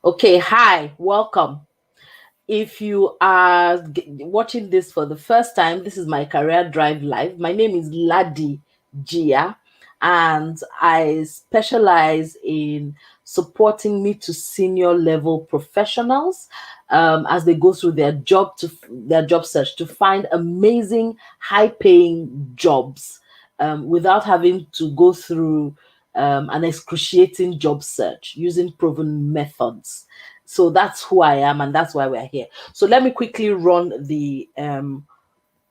Okay, hi, welcome. If you are watching this for the first time, this is my Career Drive Live. My name is Ladi Gia, and I specialize in supporting mid to senior level professionals as they go through their job search to find amazing, high-paying jobs without having to go through an excruciating job search using proven methods. So that's who I am, and that's why we're here. So let me quickly run the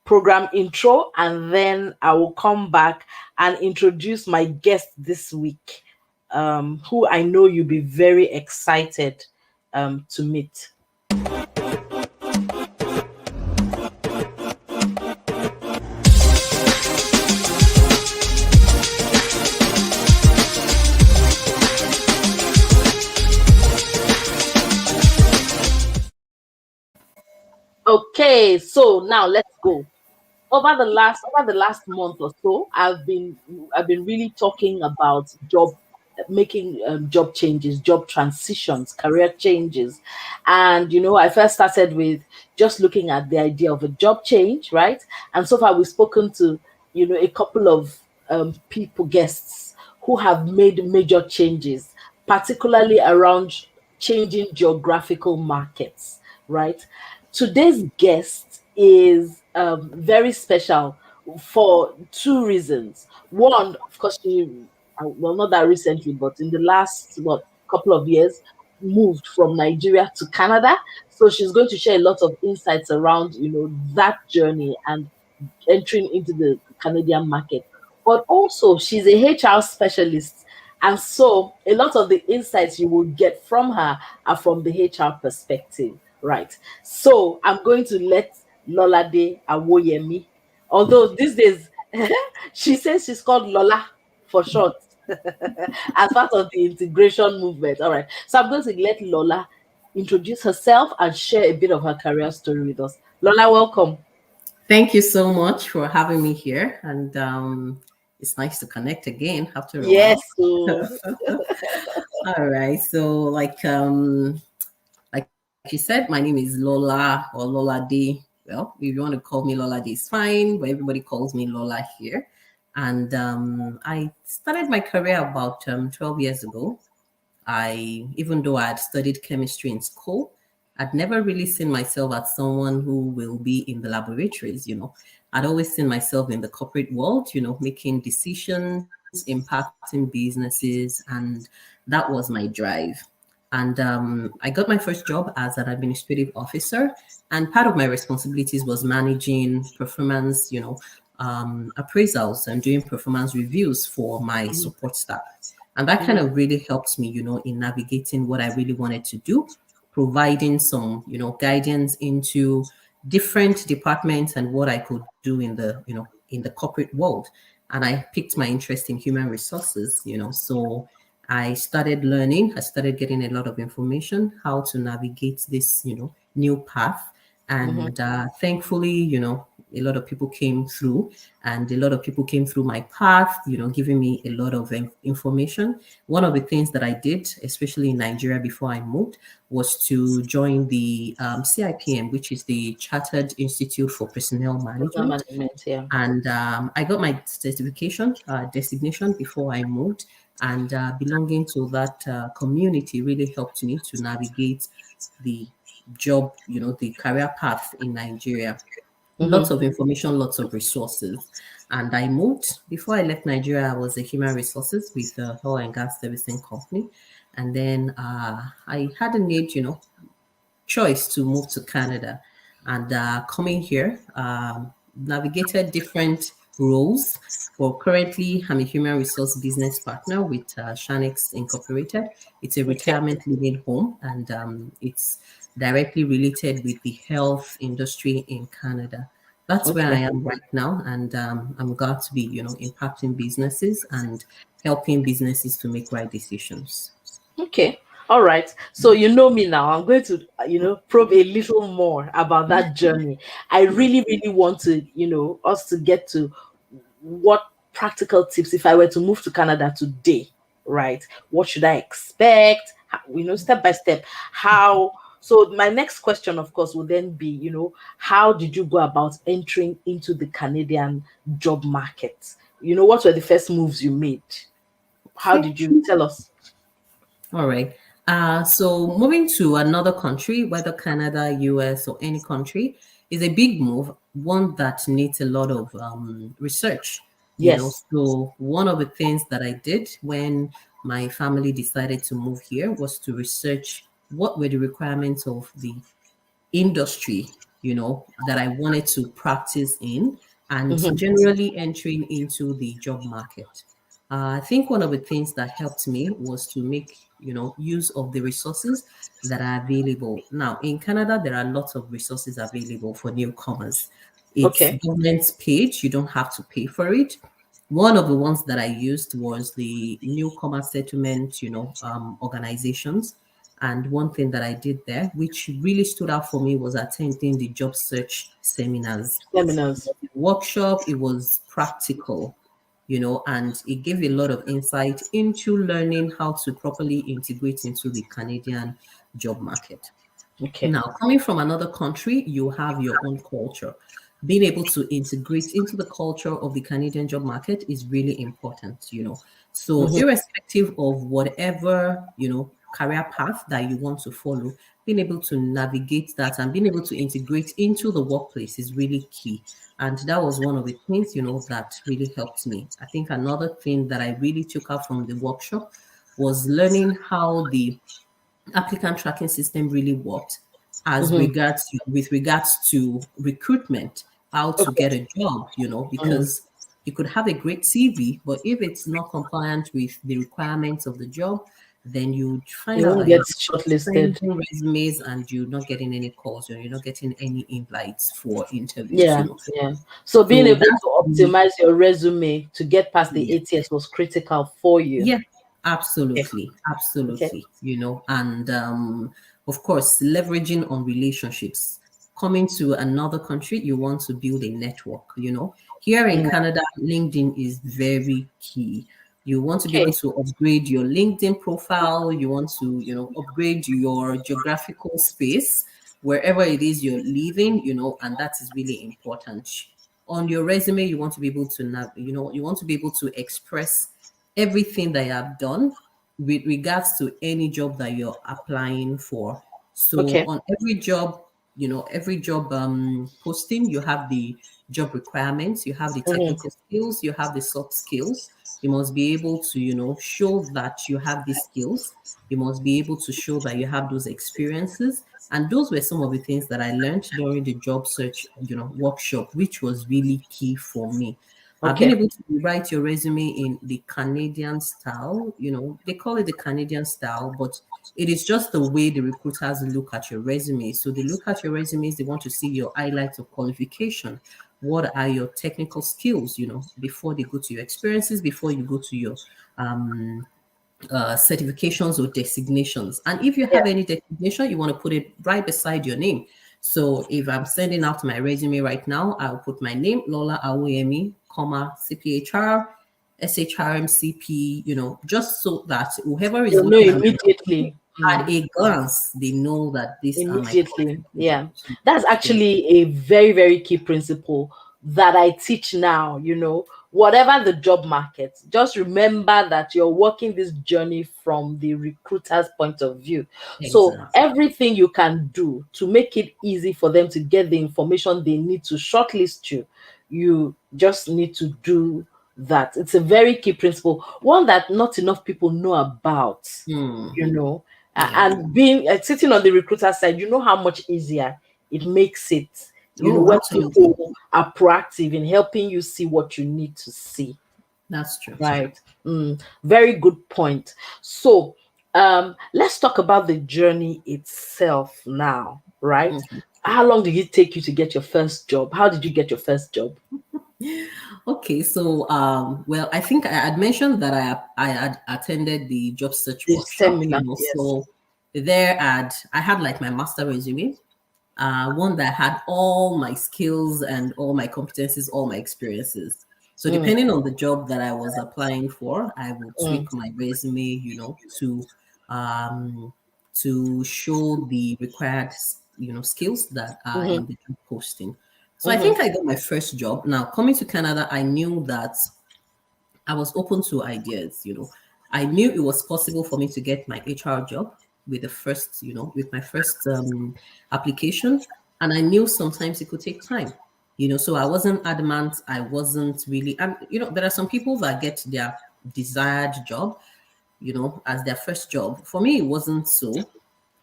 program intro, and then I will come back and introduce my guest this week, who I know you'll be very excited to meet. Okay, so now let's go. Over the last month or so, I've been really talking about making job changes, job transitions, career changes. And I first started with just looking at the idea of a job change, right? And so far we've spoken to a couple of people, guests, who have made major changes, particularly around changing geographical markets, right? Today's guest is very special for two reasons. One, of course, well, not that recently, but in the last couple of years, moved from Nigeria to Canada. So she's going to share a lot of insights around that journey and entering into the Canadian market. But also, she's a HR specialist. And so, a lot of the insights you will get from her are from the HR perspective, right? So, I'm going to let Lolade Awoyemi, although these days she says she's called Lola for short, as part of the integration movement. All right. So, I'm going to let Lola introduce herself and share a bit of her career story with us. Lola, welcome. Thank you so much for having me here. And it's nice to connect again after a Yes. while. So, All right. So like you said, my name is Lola or Lola D. Well, if you want to call me Lola D, it's fine, but everybody calls me Lola here. And I started my career about 12 years ago. Even though I had studied chemistry in school, I'd never really seen myself as someone who will be in the laboratories. I'd always seen myself in the corporate world, making decisions, impacting businesses, and that was my drive. And I got my first job as an administrative officer, and part of my responsibilities was managing performance, appraisals and doing performance reviews for my mhm, support staff. And that kind mhm, of really helped me, in navigating what I really wanted to do, providing some, guidance into different departments and what I could do in the corporate world. And I picked my interest in human resources. So I started learning, I started getting a lot of information how to navigate this, new path. mhm, And thankfully, a lot of people came through, and a lot of people came through my path, giving me a lot of information. One of the things that I did, especially in Nigeria before I moved, was to join the CIPM, which is the Chartered Institute for Personnel program Management. management, yeah. And I got my certification designation before I moved, and belonging to that community really helped me to navigate the job, the career path in Nigeria. Lots Mhm, of information, lots of resources. And I moved. Before I left Nigeria, I was a human resources with the oil and gas servicing company. And then I had a need, choice to move to Canada. And coming here, navigated different roles. But currently, I'm a human resource business partner with Shanex Incorporated. It's a okay. retirement living home, and it's directly related with the health industry in Canada. That's where I Okay. am right now, and I'm glad to be, impacting businesses and helping businesses to make right decisions. Okay. All right. So you know me now. I'm going to, probe a little more about that journey. I really, really want to, us to get to what practical tips if I were to move to Canada today, right? What should I expect? step by step. How? So my next question, of course, will then be, how did you go about entering into the Canadian job market? What were the first moves you made? How Okay. did you tell us? All right. So moving to another country, whether Canada, US, or any country, is a big move, one that needs a lot of research. Yes. So one of the things that I did when my family decided to move here was to research what were the requirements of the industry, that I wanted to practice in, and Mm-hmm. generally entering into the job market. I think one of the things that helped me was to make use of the resources that are available. Now, in Canada, there are lots of resources available for newcomers. It's Okay. government paid, you don't have to pay for it. One of the ones that I used was the newcomer settlement organizations. And one thing that I did there, which really stood out for me, was attending the job search seminars. Seminars. Workshop, it was practical, and it gave a lot of insight into learning how to properly integrate into the Canadian job market. Okay. Now, coming from another country, you have your own culture. Being able to integrate into the culture of the Canadian job market is really important. So, Mm-hmm. irrespective of whatever career path that you want to follow, being able to navigate that and being able to integrate into the workplace is really key. And that was one of the things that really helped me. I think another thing that I really took out from the workshop was learning how the applicant tracking system really worked as Mm-hmm. regards with regards to recruitment, how to Okay. get a job, Mm. because you could have a great CV, but if it's not compliant with the requirements of the job, then you find You out won't that get you're shortlisted. sending resumes and you're not getting any calls, or you're not getting any invites for interviews, Yeah, you know. yeah. So being So able that's to optimize your resume to get past the yeah. ATS was critical for you. Yeah, Okay. absolutely. Okay. Absolutely. And of course, leveraging on relationships. Coming to another country, you want to build a network. Here in Mm. Canada, LinkedIn is very key. You want to be able Okay. to upgrade your LinkedIn profile. You want to upgrade your geographical space wherever it is you're living, and that is really important. On your resume, you want to be able to you want to be able to express everything that you have done with regards to any job that you're applying for. So Okay. on every job posting, you have the job requirements, you have the Mm-hmm. technical skills, you have the soft skills. You must be able to show that you have these skills. You must be able to show that you have those experiences. And those were some of the things that I learned during the job search workshop, which was really key for me. Being Okay. able to write your resume in the Canadian style, they call it the Canadian style, but it is just the way the recruiters look at your resume. So they look at your resumes, they want to see your highlights of qualification. What are your technical skills, before they go to your experiences, before you go to your um, certifications or designations. And if you Yeah. have any designation, you want to put it right beside your name. So if I'm sending out my resume right now, I'll put my name, Lola Awoyemi, CPHR, SHRMCP, just so that whoever is You'll know looking at my resume, immediately. at a glance, they know that these are my Immediately. Yeah. qualifications. That's So, actually a very, very key principle that I teach now. Whatever the job market, just remember that you're working this journey from the recruiter's point of view. So exactly. everything you can do to make it easy for them to get the information they need to shortlist you, you just need to do that. It's a very key principle, one that not enough people know about, Hmm. you know Yeah. and being sitting on the recruiter side, how much easier it makes it, Oh, when absolutely. people are proactive in helping you see what you need to see. That's true. Right. Very good point. So, let's talk about the journey itself now, right? Mhm. How long did it take you to get your first job? How did you get your first job? Okay, so well, I think I had mentioned that I had attended the job search The workshop, seminar, yes. so there I had like my master resume, one that had all my skills and all my competencies, all my experiences. So Mm, depending on the job that I was applying for, I would mm, tweak my resume, to um, to show the required, skills that are Mm-hmm. in the job posting. So I Mm-hmm. think I got my first job. Now coming to Canada, I knew that I was open to ideas. I knew it was possible for me to get my HR job with the first, with my first application, and I knew sometimes it could take time. So I wasn't adamant. I wasn't really, and there are some people that get their desired job, as their first job. For me, it wasn't so.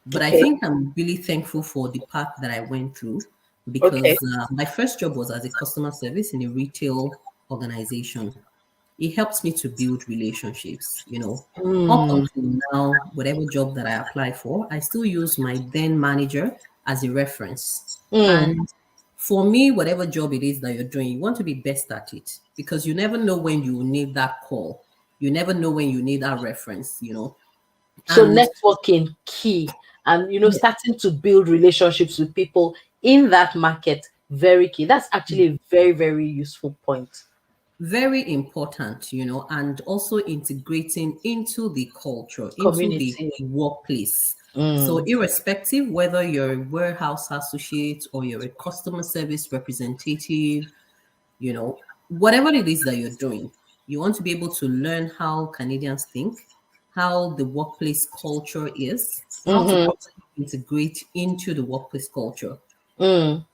But I Okay. think I'm really thankful for the path that I went through Okay. because my first job was as a customer service in a retail organization. It helps me to build relationships. Up Mm, until now, whatever job that I apply for, I still use my then manager as a reference. mm, And for me, whatever job it is that you're doing, you want to be best at it because you never know when you need that call. You never know when you need that reference. so And networking key, and yeah, starting to build relationships with people in that market, very key. That's actually a very, very useful point. very important, and also integrating into the culture, into the Community. workplace. So, Mm, irrespective whether you're a warehouse associate or you're a customer service representative, whatever it is that you're doing, you want to be able to learn how Canadians think, how the workplace culture is, how to mm-hmm, properly integrate into the workplace culture. mm,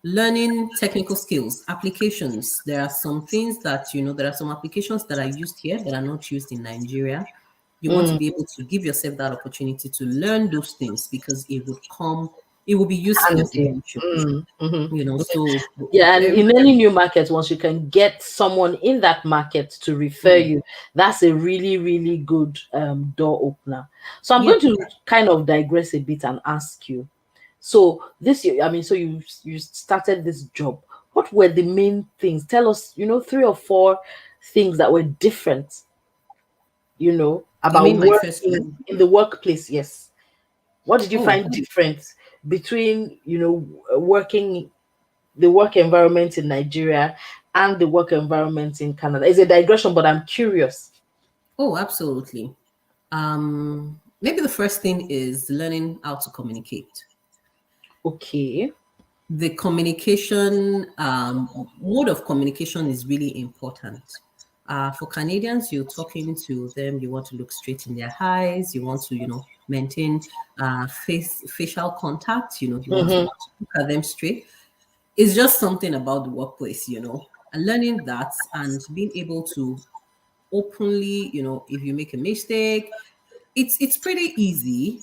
Learning technical skills, applications. There are some things that, there are some applications that are used here that are not used in Nigeria. You want to mm. be able to give yourself that opportunity to learn those things because it will be useful in Handy. the future. Mm-hmm. So Yeah, and very, in any new market, once you can get someone in that market to refer mm, you, that's a really, really good door opener. So I'm going yep. to kind of digress a bit and ask you. So this year, I mean, so you started this job. What were the main things? Tell us, three or four things that were different, You about mean my first job? working in the workplace. Yes. What did you Oh, find different between, working the work environment in Nigeria and the work environment in Canada? It's a digression, but I'm curious. oh, absolutely. Maybe the first thing is learning how to communicate. Okay. The communication mode of communication is really important. For Canadians, you're talking to them, you want to look straight in their eyes, you want to, maintain facial contact, you want to Mm-hmm. look at them straight. It's just something about the workplace, and learning that and being able to openly, if you make a mistake, it's pretty easy.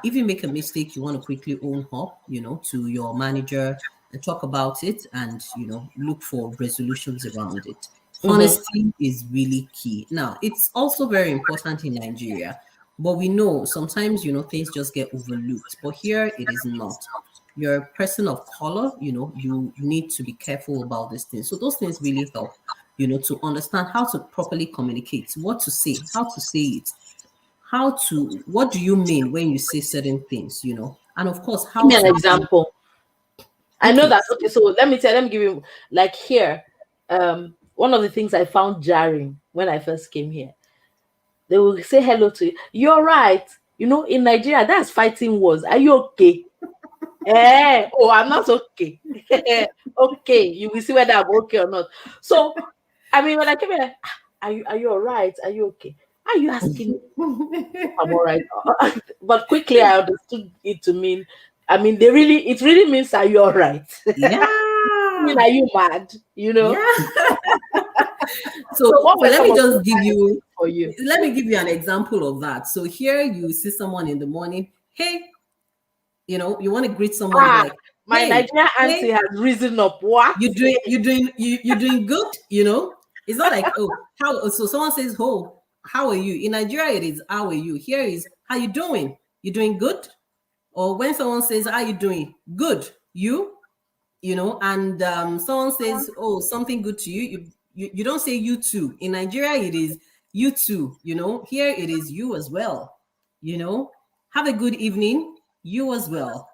If you make a mistake, you want to quickly own up, to your manager and talk about it and look for resolutions around it. Mm-hmm. Honesty is really key. Now, it's also very important in Nigeria, but we know sometimes things just get overlooked. But here it is not. You're a person of color, you need to be careful about these things. So those things really help, to understand how to properly communicate, what to say, how to say it, what do you mean when you say certain things, and of course Give how me an to do. example. I know Okay. that. Okay, so let me give you, like, here. One of the things I found jarring when I first came here, they will say hello to you. You're right. In Nigeria, that's fighting wars. Are you okay? Oh, I'm not okay. Okay, you will see whether I'm okay or not. So, I mean, when I came here, are you all right? Are you okay? Are you asking me if I'm all right? But quickly I understood it to mean, I mean, it really means, are you all right? I mean, Yeah, are you mad? yeah. So So what were let some me of those just give kind of you things for you? let me give you an example of that. So here you see someone in the morning, hey, you want to greet someone, be Ah, like, my hey, Nigerian auntie hey, has risen up. What? you're doing good, it's not like, oh, how, so someone says, oh, how are you? In Nigeria it is, how are you? Here is, how you doing? You doing good? Or when someone says, how you doing? Good. And someone says, oh, something good to you, you don't say you too. In Nigeria it is you too. Here it is you as well. you know have a good evening, you as well.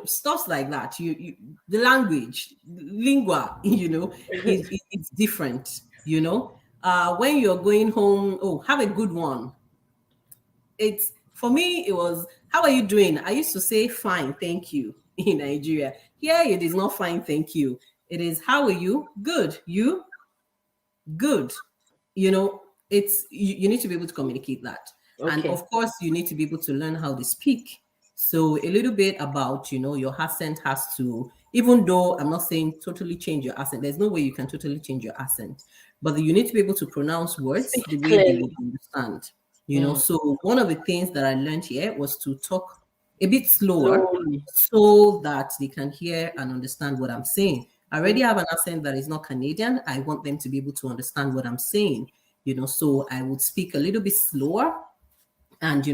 Stuff like that. The language, lingua, it's different. When you're going home, oh, have a good one. it's for me, it was, how are you doing? I used to say fine, thank you in Nigeria. Here it is not fine, thank you. It is, how are you? Good. You? Good. You know, it's you need to be able to communicate that. And Okay. of course, you need to be able to learn how they speak. So a little bit about, your accent has to, even though I'm not saying totally change your accent, there's no way you can totally change your accent, but you need to be able to pronounce words the Speak way they would clearly. understand. Mm. So one of the things that I learned here was to talk a bit slower Slowly. so that they can hear and understand what I'm saying. I already Mm. have an accent that is not Canadian. I want them to be able to understand what I'm saying, so I would speak a little bit slower and,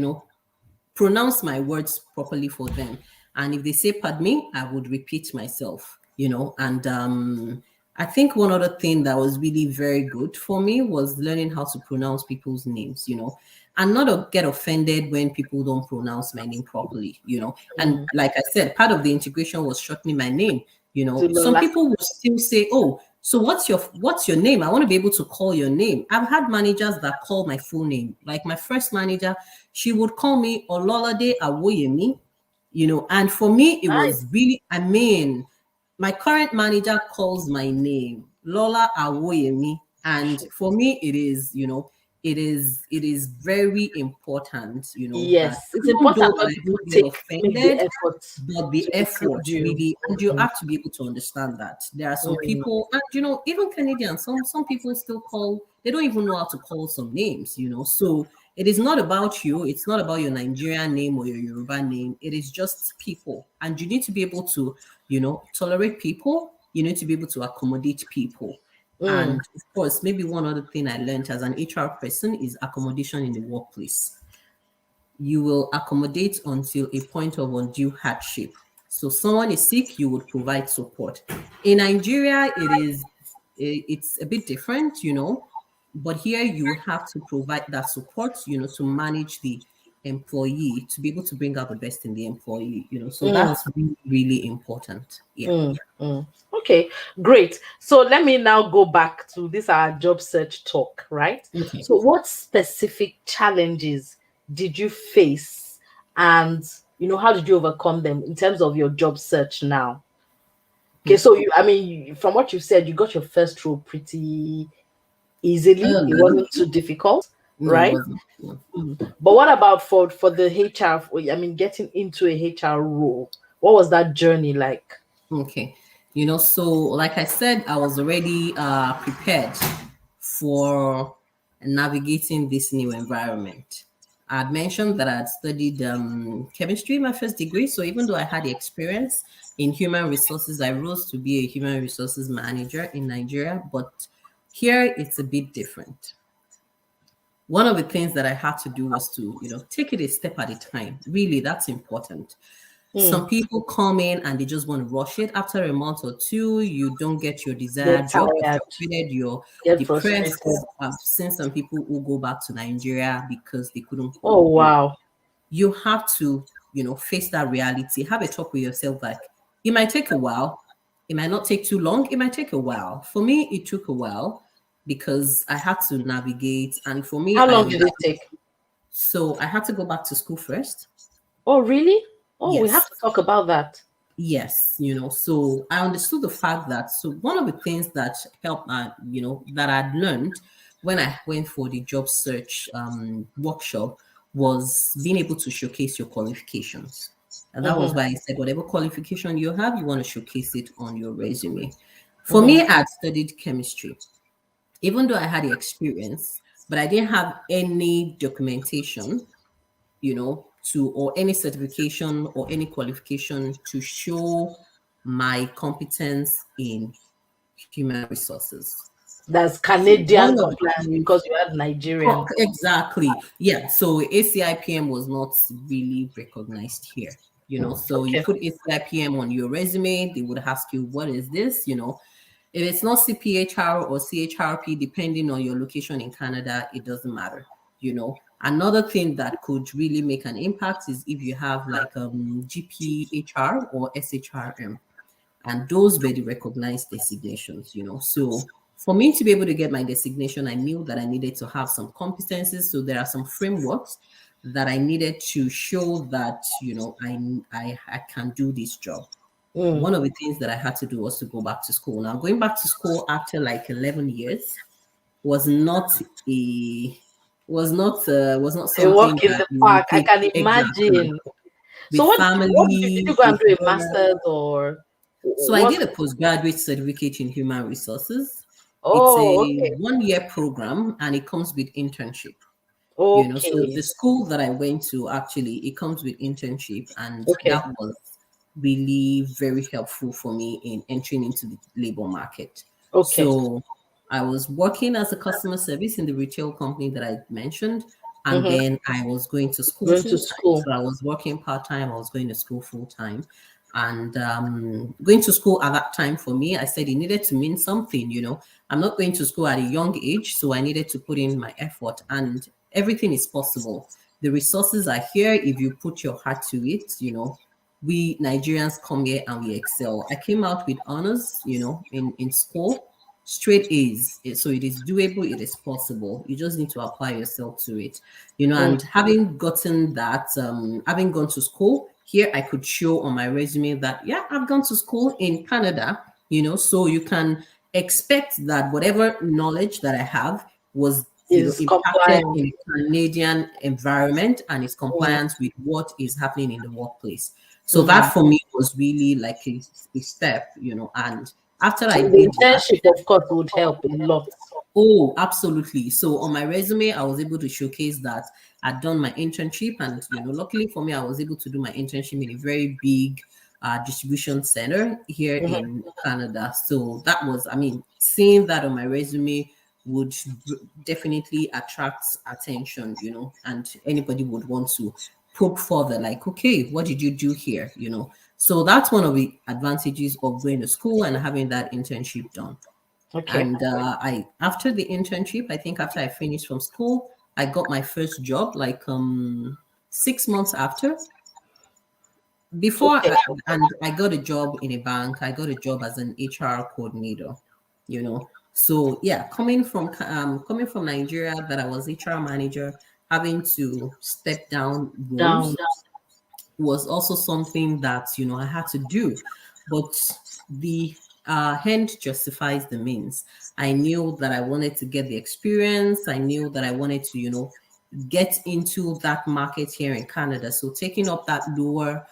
pronounce my words properly for them. And if they say pardon me, I would repeat myself, and I think one other thing that was really very good for me was learning how to pronounce people's names, and not get offended when people don't pronounce my name properly, And Mm. like I said, part of the integration was shortening my name. Some Zulola. people will still say, "Oh, so what's your name? I want to be able to call your name." I've had managers that call my full name. Like my first manager, she would call me Ololade Awoyemi, and for me it was Nice. really, my current manager calls my name Lola Awoyemi, and for me it is very important, that Yes. It's even important though when I people don't get make the offended, effort but the to include effort you. really, and you Mm. have to be able to understand that there are some Mm. people, and even Canadians, some people still call, they don't even know how to call some names, so it is not about you, it's not about your Nigerian name or your Yoruba name, it is just people, and you need to be able to, tolerate people, you need to be able to accommodate people. Mm. And of course, maybe one other thing I learned as an HR person is accommodation in the workplace. You will accommodate until a point of undue hardship. So someone is sick, you would provide support. In Nigeria, it's a bit different, but here you would have to provide that support, to manage the employee, to be able to bring out the best in the employee, So Mm. that's really, really important. Yeah. Mm. Mm. Okay, great. So let me now go back to this our job search talk, right? Okay. So what specific challenges did you face, and how did you overcome them in terms of your job search now? Okay, so from what you said, you got your first role pretty easily. It Early. wasn't too difficult, No, it right? wasn't. No. But what about for the HR? Getting into a HR role. What was that journey like? Okay. So like I said, I was already prepared for navigating this new environment. I had mentioned that I had studied chemistry in my first degree. So even though I had the experience in human resources, I rose to be a human resources manager in Nigeria. But here it's a bit different. One of the things that I had to do was to, take it a step at a time. Really, that's important. Hmm. Some people come in and they just want to rush it. After a month or two, you don't get your Get desired job, you're tired, frustrated, you're get depressed. frustrated. I've seen some people who go back to Nigeria because they couldn't Oh cope. wow. You have to, face that reality. Have a talk with yourself. Like, it might take a while. It might not take too long. It might take a while. For me, it took a while because I had to navigate. And for me, How I long did it understood. take? So I had to go back to school first. Oh really? Oh, we have Yes. to talk about that. Yes, so I understood the fact that, so one of the things that helped, that I'd learned when I went for the job search workshop was being able to showcase your qualifications. And that was Mm-hmm. why I said, whatever qualification you have, you want to showcase it on your resume. For Mm-hmm. me, I had studied chemistry, even though I had the experience, but I didn't have any documentation, or any certification or any qualification to show my competence in human resources. That's So Canadian one of the compliance things, because you had Nigerian. exactly, yeah. So ACIPM was not really recognized here. So you Okay. put ACIPM on your resume, they would ask you, what is this? If it's not CPHR or CHRP, depending on your location in Canada, it doesn't matter. Another thing that could really make an impact is if you have like GPHR or SHRM, and those were the recognized designations. So for me to be able to get my designation, I knew that I needed to have some competencies. So there are some frameworks that I needed to show that, I can do this job. Mm. One of the things that I had to do was to go back to school. Now, going back to school after like 11 years was not a was not A walk something in that the you park. would I take can exactly imagine. So with what did you family, go and with do a work. master's or So I what's did a postgraduate certificate in human resources. It's oh a okay. 1 year program and it comes with internship. So Okay. the school that I went to, actually, it comes with internship, and Okay. that was really very helpful for me in entering into the labor market. Okay. So I was working as a customer service in the retail company that I mentioned, and Mm-hmm. then I was going to school Going to full time. school. So I was working part time, I was going to school full time. And going to school at that time, for me, I said it needed to mean something. I'm not going to school at a young age, so I needed to put in my effort, and everything is possible. The resources are here if you put your heart to it. We Nigerians come here and we excel. I came out with honors, in school, straight A's. So it is doable, it is possible. You just need to apply yourself to it. Mm. And having gotten that, having gone to school, here I could show on my resume that, yeah, I've gone to school in Canada, so you can expect that whatever knowledge that I have was, Is impacted compliant. in a Canadian environment and is Mm. compliant with what is happening in the workplace. So Mm-hmm. that for me was really like a step, and after So I the did that, internship of course would help a lot. oh, absolutely. So on my resume, I was able to showcase that I'd done my internship, and luckily for me, I was able to do my internship in a very big distribution center here Mm-hmm. in Canada. So that was, I mean, seeing that on my resume would definitely attract attention, and anybody would want to probe further, like, okay, what did you do here? So that's one of the advantages of going to school and having that internship done. Okay. And I after the internship, I think after I finished from school, I got my first job like 6 months after. Okay. And I got a job in a bank. I got a job as an HR coordinator. So yeah, coming from Nigeria, that I was HR manager, having to step down Down. roles was also something that I had to do. But the end justifies the means. I knew that I wanted to get the experience. I knew that I wanted to get into that market here in Canada. So taking up that lower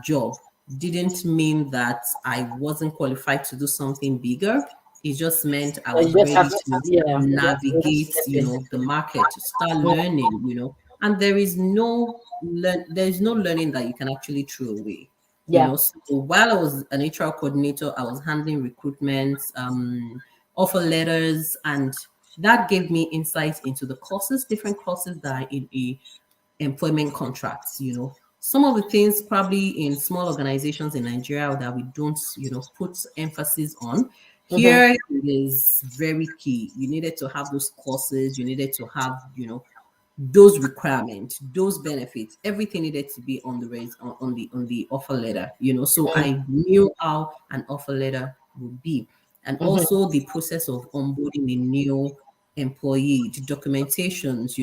job didn't mean that I wasn't qualified to do something bigger. It just meant I You was just have ready to, to yeah, navigate, step in. the market, to start Mm. learning. And there's no learning that you can actually throw away. Yeah. So while I was an HR coordinator, I was handling recruitment, offer letters, and that gave me insight into the courses, different courses that are in a employment contracts. Some of the things probably in small organizations in Nigeria that we don't put emphasis on, Mm-hmm. here it is very key. You needed to have those courses, you needed to have those requirements, those benefits, everything needed to be on the on the offer letter. So Mm. I knew how an offer letter would be, and Mm-hmm. also the process of onboarding a new employee, the documentations,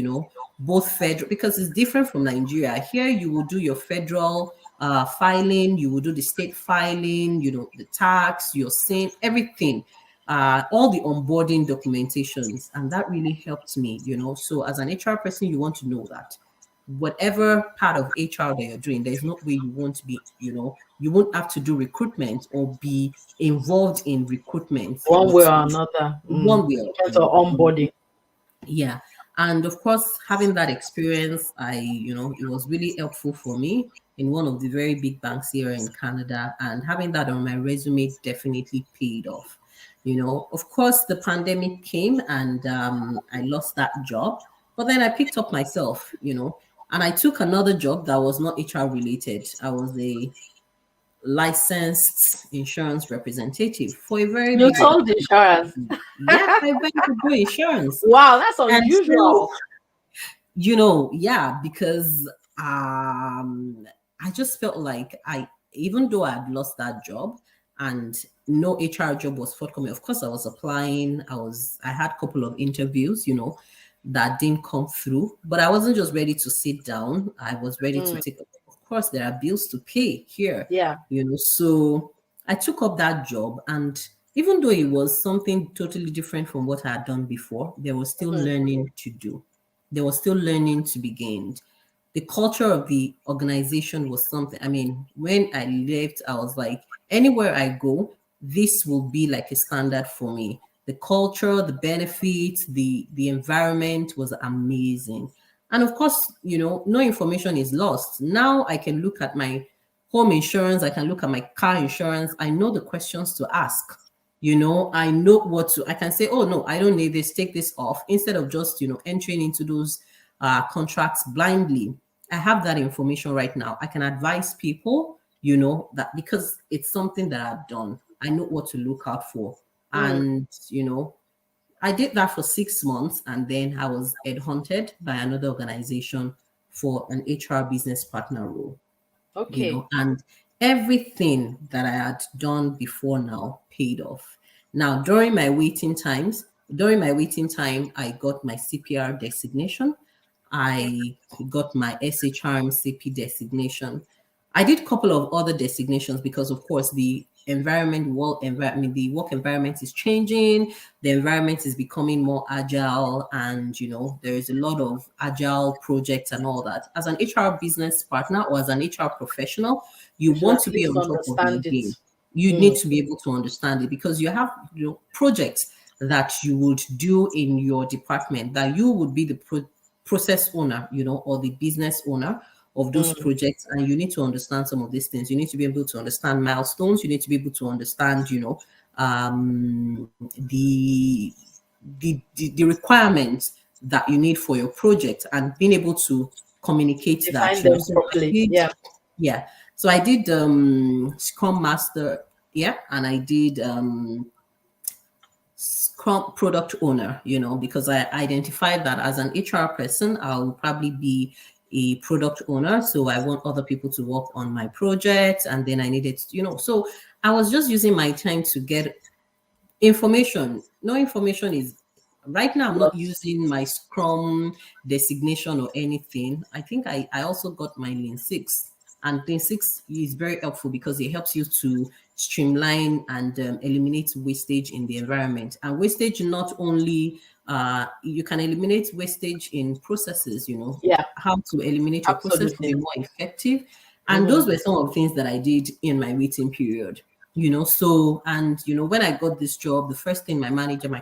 both federal, because it's different from Nigeria. Here you will do your federal filing, you will do the state filing, the tax, your sin, everything, all the onboarding documentations, and that really helped me. So as an HR person, you want to know that whatever part of HR that you're doing, there's no way you won't be, you won't have to do recruitment or be involved in recruitment One way with or another. Mm. one way In or terms of another. onboarding. Yeah. And of course, having that experience, it was really helpful for me in one of the very big banks here in Canada. And having that on my resume definitely paid off. Of course, the pandemic came and I lost that job. But then I picked up myself, and I took another job that was not HR related. I was a licensed insurance representative for a very You big sold insurance. organization. Yeah, I went to do insurance. Wow, that's And so, unusual. yeah, because I just felt like even though I had lost that job and no HR job was forthcoming, of course I was applying. I had a couple of interviews, that didn't come through. But I wasn't just ready to sit down. I was ready to Mm. take, of course, there are bills to pay here, Yeah. So I took up that job. And even though it was something totally different from what I had done before, there was still Mm. learning to do. There was still learning to be gained. The culture of the organization was something. I mean, when I left, I was like, anywhere I go, this will be like a standard for me. The culture, the benefits, the environment was amazing. And of course, no information is lost. Now I can look at my home insurance, I can look at my car insurance. I know the questions to ask. I know what to, I can say, oh no, I don't need this, take this off, instead of just, entering into those contracts blindly. I have that information right now. I can advise people, that because it's something that I've done. I know what to look out for. Mm. And, I did that for 6 months, and then I was headhunted by another organization for an HR business partner role, Okay. and everything that I had done before now paid off. Now, during my waiting time, I got my CPR designation. I got my SHRM CP designation. I did a couple of other designations because, of course, the work environment is changing. The environment is becoming more agile, and there is a lot of agile projects and all that. As an HR business partner or as an HR professional, you You should want at to be least on top of your understand it. game. You need Mm. to be able to understand it because you have projects that you would do in your department that you would be the process owner, or the business owner of those Mm. projects, and you need to understand some of these things. You need to be able to understand milestones. You need to be able to understand, the requirements that you need for your project, and being able to communicate that. Define them So I properly. did, Yeah. yeah. So I did Scrum Master, yeah, and I did Scrum product owner, because I identified that as an HR person, I'll probably be a product owner. So I want other people to work on my project. And then I needed, so I was just using my time to get information. No information is right now. I'm not Lots. using my Scrum designation or anything. I think I also got my Lean 6. And Lean 6 is very helpful because it helps you to streamline and eliminate wastage in the environment. And wastage not only you can eliminate wastage in processes, Yeah. how to eliminate your process to Absolutely. be more effective. And Mm-hmm. those were some of the things that I did in my waiting period. So, and when I got this job, the first thing my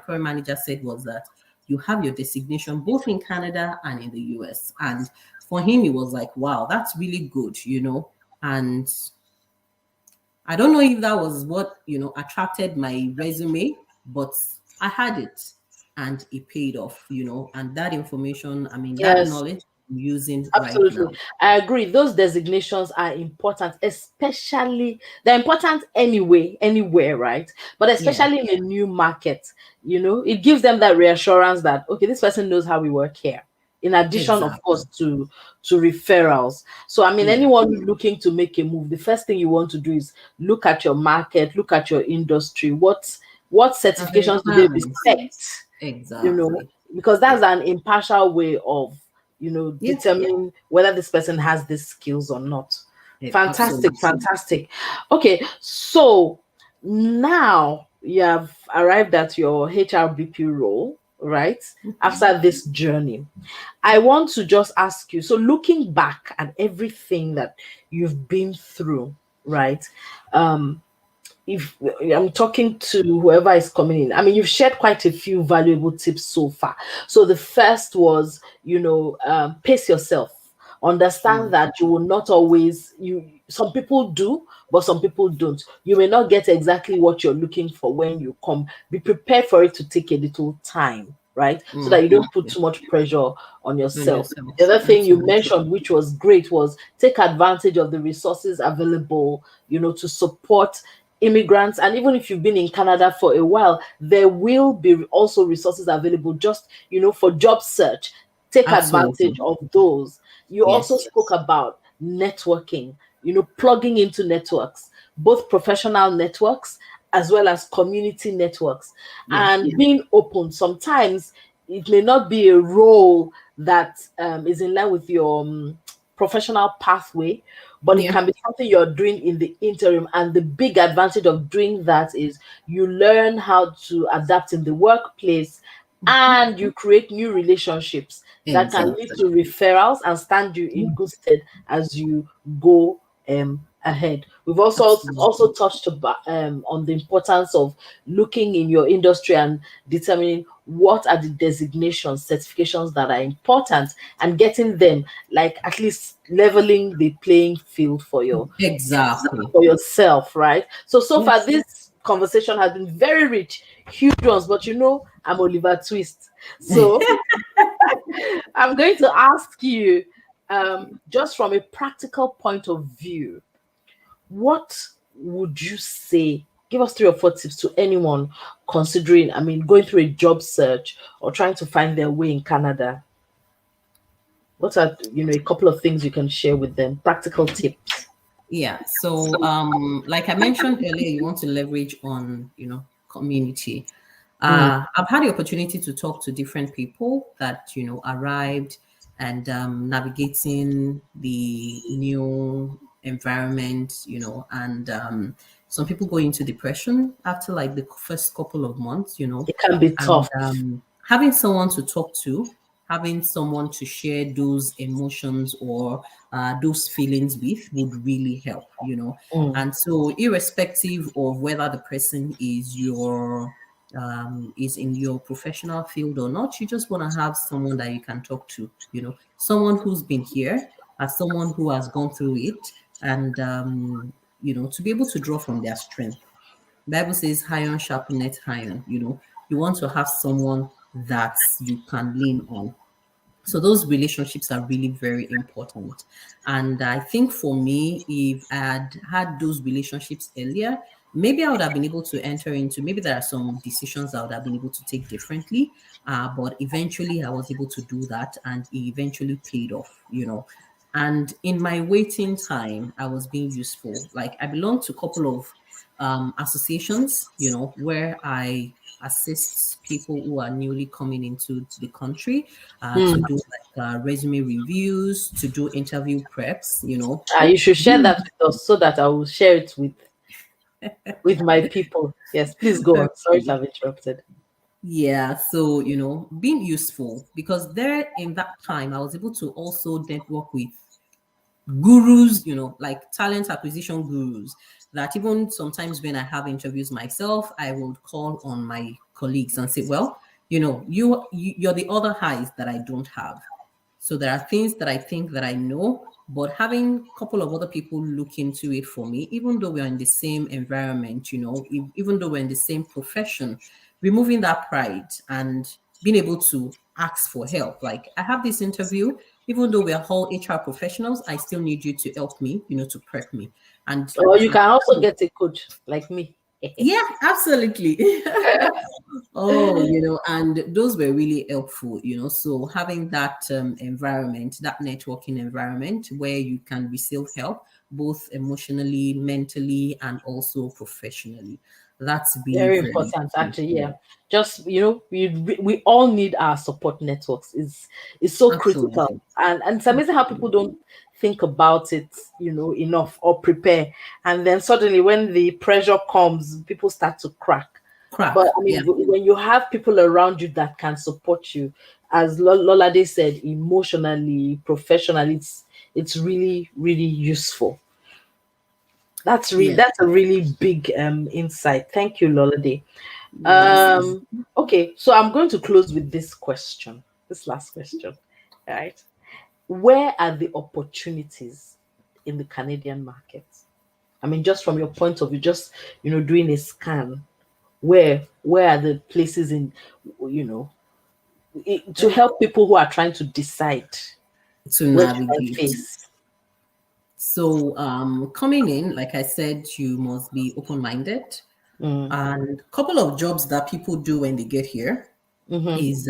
current manager said was that you have your designation both in Canada and in the US. And for him, it was like, wow, that's really good. And I don't know if that was what, attracted my resume, but I had it and it paid off. And that information, I mean, that Yes. knowledge I'm using right Absolutely. now. I agree. Those designations are important, especially they're important anyway, anywhere, right? But Yeah, especially in a new market, it gives them that reassurance that okay, this person knows how we work here. In addition, of exactly. course, to referrals. So I mean, Yeah. anyone looking to make a move, the first thing you want to do is look at your market, look at your industry. What Are the certifications do they requirements. respect? you know, Exactly. because that's Yeah. an impartial way of, Yeah. determining whether this person has these skills or not. Fantastic, Absolutely. fantastic. Okay, so now you have arrived at your HRBP role, right? After this journey, I want to just ask you, so looking back at everything that you've been through, right? Um, if I'm talking to whoever is coming in, I mean, you've shared quite a few valuable tips so far. So the first was, pace yourself. Understand Mm. that you will not always you. Some people do, but some people don't. You may not get exactly what you're looking for when you come. Be prepared for it to take a little time, right? So that you Mm-hmm. don't put Yeah. too much pressure on On yourself. The yourself. other thing you Absolutely. mentioned, which was great, was take advantage of the resources available, to support immigrants. And even if you've been in Canada for a while, there will be also resources available just, for job search. Take advantage Absolutely. of those. You also Yes. spoke about networking, plugging into networks, both professional networks as well as community networks, Yeah. and being open. Sometimes it may not be a role that is in line with your professional pathway, but it Yeah. can be something you're doing in the interim. And the big advantage of doing that is you learn how to adapt in the workplace, and you create new relationships that can lead Exactly. to referrals and stand you in good stead as you go ahead. We've also Absolutely. touched about, on the importance of looking in your industry and determining what are the designations, certifications that are important, and getting them, like at least leveling the playing field Exactly. for yourself, right? So far Yes. this conversation has been very rich, huge ones, but I'm Oliver Twist. So I'm going to ask you, just from a practical point of view, what would you say? Give us 3 or 4 tips to anyone considering, going through a job search or trying to find their way in Canada. What are, a couple of things you can share with them? Practical tips. Yeah. So, like I mentioned earlier, you want to leverage on, community. Mm, I've had the opportunity to talk to different people that, arrived and navigating the new environment, and some people go into depression after like the first couple of months, it can be and tough. having someone to talk to, having someone to share those emotions or those feelings with would really help. Mm, And so, irrespective of whether the person is in your professional field or not, you just want to have someone that you can talk to. Someone who's been here, as someone who has gone through it, and to be able to draw from their strength. Bible says, "Iron sharpeneth iron." You want to have someone that you can lean on. So those relationships are really very important. And I think for me, if I had had those relationships earlier, maybe I would have been able to enter into, maybe there are some decisions I would have been able to take differently. But eventually I was able to do that, and it eventually paid off. And in my waiting time, I was being useful. Like, I belong to a couple of associations, where I assist people who are newly coming into the country, to mm. do like resume reviews, to do interview preps. You should share that with us so that I will share it with my people. Yes, please go on. Sorry to Okay. have interrupted. Yeah, so being useful, because there in that time I was able to also network with gurus, like talent acquisition gurus, that even sometimes when I have interviews myself, I would call on my colleagues and say, well, you're the other eyes that I don't have. So there are things that I think that I know, but having a couple of other people look into it for me, even though we're in the same environment, even though we're in the same profession, removing that pride and being able to ask for help. Like, I have this interview, even though we're all HR professionals, I still need you to help me, to prep me. And Or you to can also get a coach like me. yeah, absolutely. Oh, and those were really helpful. So having that environment, that networking environment where you can receive help, both emotionally, mentally, and also professionally. That's really Very very important, key. actually. Yeah, Yeah, just we all need our support networks. Is so critical, absolutely. and it's amazing how people don't think about it, enough or prepare, and then suddenly when the pressure comes, people start to crack. But Crack. Yeah. when you have people around you that can support you, as Lolade said, emotionally, professionally, it's really really useful. Yeah. That's a really big insight. Thank you, Lolade. Yes. Um, okay, so I'm going to close with this question, this last question. All right. Where are the opportunities in the Canadian market? Just from your point of view, just doing a scan, where are the places in you know to help people who are trying to decide To where should I navigate. face? So coming in, like I said, you must be open-minded. Mm, And a couple of jobs that people do when they get here mm-hmm, is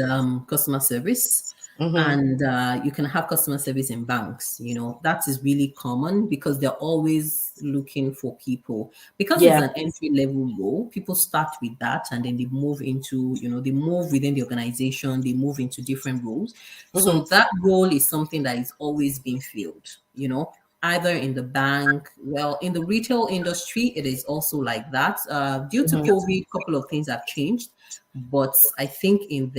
customer service. Mm-hmm. And you can have customer service in banks. That is really common because they're always looking for people. Because it's Yeah. an entry level role, people start with that and then they move into, they move within the organization, they move into different roles. So Mm-hmm. that role is something that is always being filled, either in the bank. Well, in the retail industry it is also like that. Due to Mm-hmm. COVID, a couple of things have changed, but I think in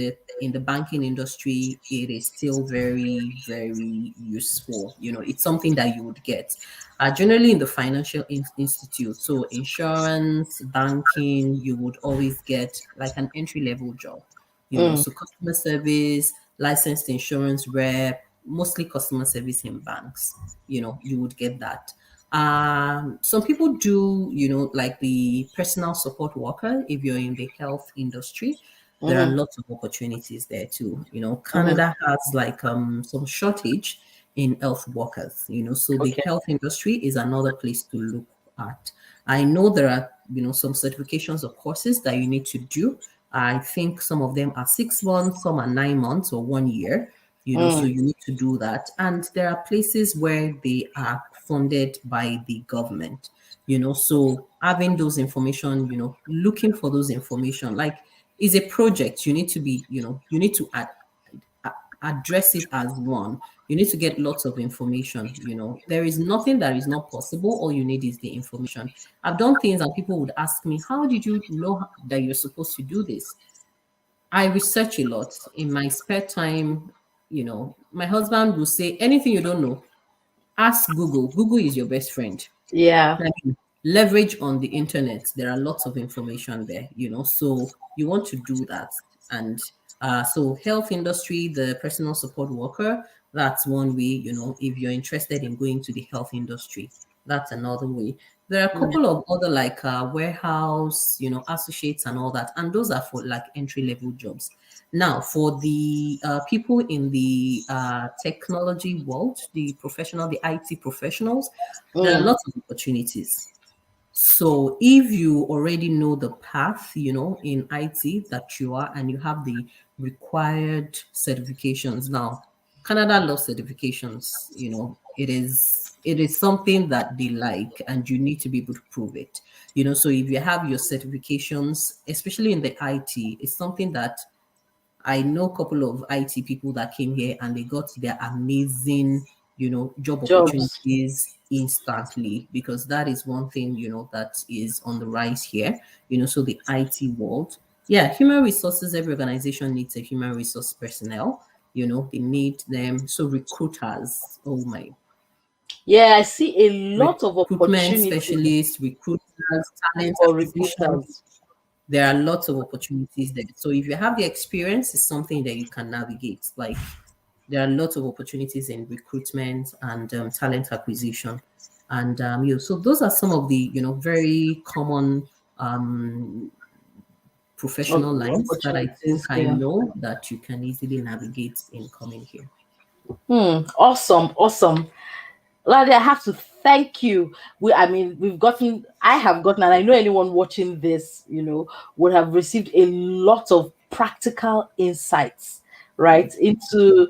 the banking industry it is still very, very useful. It's something that you would get generally in the financial institute. So insurance, banking, you would always get like an entry level job. Mm. So customer service, licensed insurance rep, mostly customer service in banks. You would get that. Some people do, like the personal support worker. If you're in the health industry, there are Mm-hmm. lots of opportunities there too. Mm-hmm. Canada has like some shortage in health workers. So the Okay. health industry is another place to look at. I know there are, some certifications or courses that you need to do. I think some of them are 6 months, some are 9 months or 1 year. So Mm. you need to do that. And there are places where they are funded by the government. So having those information, looking for those information, like is a project. You need to be, you need to address it as one. You need to get lots of information. There is nothing that is not possible. All you need is the information. I've done things and people would ask me, how did you know that you're supposed to do this? I research a lot in my spare time. My husband will say, anything you don't know, ask Google. Google is your best friend. Yeah. Like, leverage on the internet. There are lots of information there, so you want to do that. And so health industry, the personal support worker, that's one way. If you're interested in going to the health industry, that's another way. There are a Mm. couple of other like warehouse, associates and all that, and those are for like entry level jobs. Now, for the people in the technology world, the professional, the IT professionals, there are Mm. lots of opportunities. So if you already know the path, in IT that you are, and you have the required certifications. Now, Canada loves certifications. It is something that they like, and you need to be able to prove it. So if you have your certifications, especially in the IT, it's something that I know a couple of IT people that came here and they got their amazing, job Jobs. opportunities instantly, because that is one thing, that is on the rise here, so the IT world. Yeah, human resources, every organization needs a human resource personnel, they need them. So recruiters, oh my, Yeah, I see a lot of recruitment opportunities specialists, recruiters, talent for acquisition, recruiters. there are lots of opportunities there. So if you have the experience, it's something that you can navigate. Like there are lots of opportunities in recruitment and talent acquisition, and so those are some of the very common um, professional lines that I Opportunities. think I Yeah. know that you can easily navigate in coming here. Awesome. Awesome. Ladi, I have to thank you. I mean, I have gotten, and I know anyone watching this, would have received a lot of practical insights, right, into,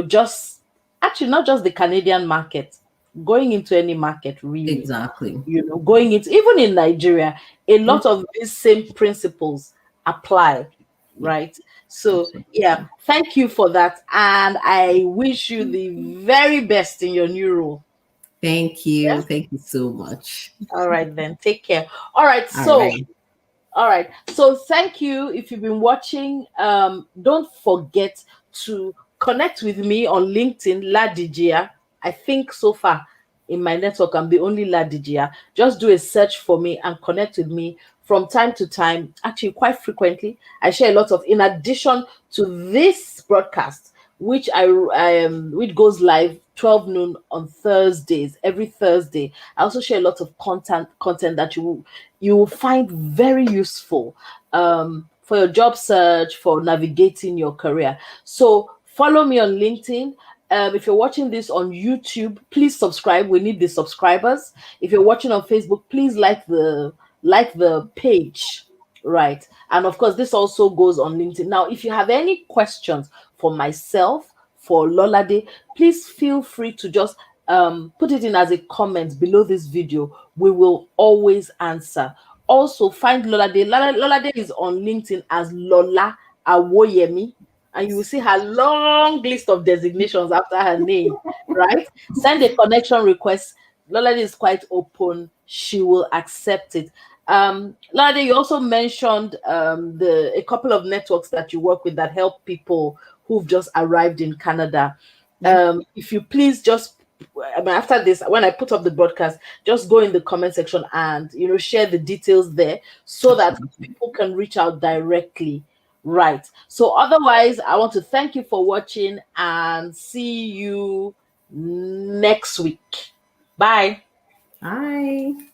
just actually not just the Canadian market, going into any market, really, Exactly. going into, even in Nigeria, a Yeah. lot of these same principles apply, Yeah. right? So, yeah, Absolutely. thank you for that. And I wish you the very best in your new role. Thank Yeah. you. Thank you so much. All right, then. Take care. All right. All So, right. all right. So thank you. If you've been watching, don't forget to connect with me on LinkedIn, La Digia. I think so far in my network, I'm the only La Digia. Just do a search for me and connect with me from time to time. Actually, quite frequently, I share a lot of. In addition to this broadcast, which goes live 12 noon on Thursdays, every Thursday. I also share a lot of content that you will find very useful for your job search, for navigating your career. So follow me on LinkedIn. If you're watching this on YouTube, please subscribe. We need the subscribers. If you're watching on Facebook, please like the page. Right. And of course, this also goes on LinkedIn. Now, if you have any questions for myself, for Lolade, please feel free to just put it in as a comment below this video. We will always answer. Also, find Lolade. Lolade is on LinkedIn as Lola Awoyemi, and you will see her long list of designations after her name, right? Send a connection request. Lolade is quite open. She will accept it. Lolade, you also mentioned the a couple of networks that you work with that help people who've just arrived in Canada. Yeah. If you please just, I mean, after this, when I put up the broadcast, just go in the comment section and share the details there so that Absolutely. people can reach out directly. Right. So otherwise, I want to thank you for watching and see you next week. Bye. Bye.